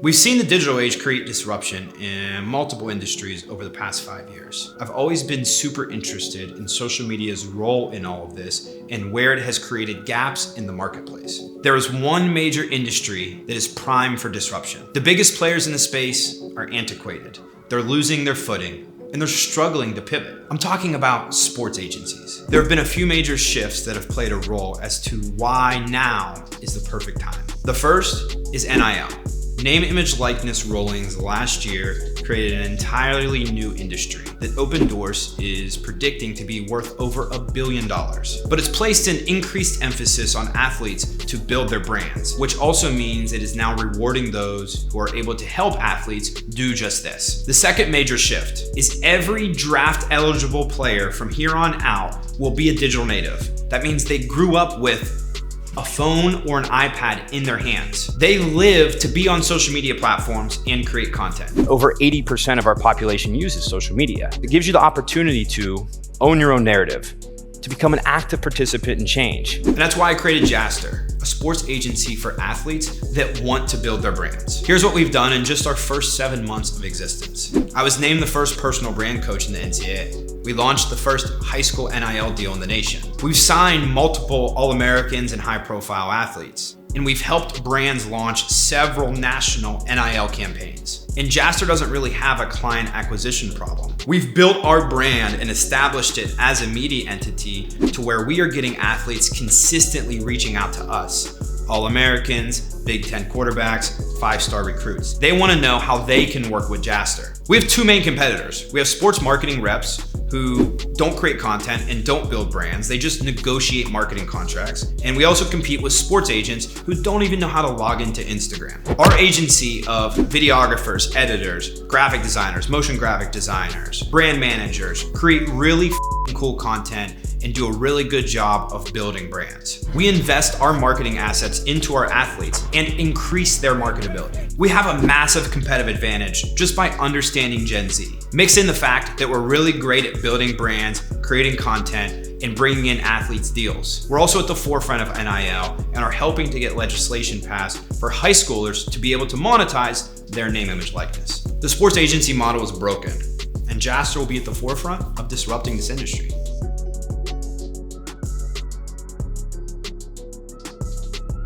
We've seen the digital age create disruption in multiple industries over the past 5 years. I've always been super interested in social media's role in all of this and where it has created gaps in the marketplace. There is one major industry that is prime for disruption. The biggest players in the space are antiquated. They're losing their footing and they're struggling to pivot. I'm talking about sports agencies. There have been a few major shifts that have played a role as to why now is the perfect time. The first is NIL. Name, image, likeness rulings last year created an entirely new industry that Open Doors is predicting to be worth over $1 billion. But it's placed an increased emphasis on athletes to build their brands, which also means it is now rewarding those who are able to help athletes do just this. The second major shift is every draft eligible player from here on out will be a digital native. That means they grew up with a phone or an iPad in their hands. They live to be on social media platforms and create content. Over 80% of our population uses social media. It gives you the opportunity to own your own narrative, to become an active participant in change. And that's why I created Jaster, a sports agency for athletes that want to build their brands. Here's what we've done in just our first 7 months of existence. I was named the first personal brand coach in the NCAA. We launched the first high school NIL deal in the nation. We've signed multiple All-Americans and high-profile athletes. And we've helped brands launch several national NIL campaigns. And Jaster doesn't really have a client acquisition problem. We've built our brand and established it as a media entity to where we are getting athletes consistently reaching out to us. All-Americans, Big Ten quarterbacks, 5-star recruits. They want to know how they can work with Jaster. We have two main competitors. We have sports marketing reps who don't create content and don't build brands. They just negotiate marketing contracts. And we also compete with sports agents who don't even know how to log into Instagram. Our agency of videographers, editors, graphic designers, motion graphic designers, brand managers create really cool content and do a really good job of building brands. We invest our marketing assets into our athletes and increase their marketability. We have a massive competitive advantage just by understanding Gen Z. Mix in the fact that we're really great at building brands, creating content, and bringing in athletes deals. We're also at the forefront of NIL and are helping to get legislation passed for high schoolers to be able to monetize their name, image, likeness. The sports agency model is broken, and Jaster will be at the forefront of disrupting this industry.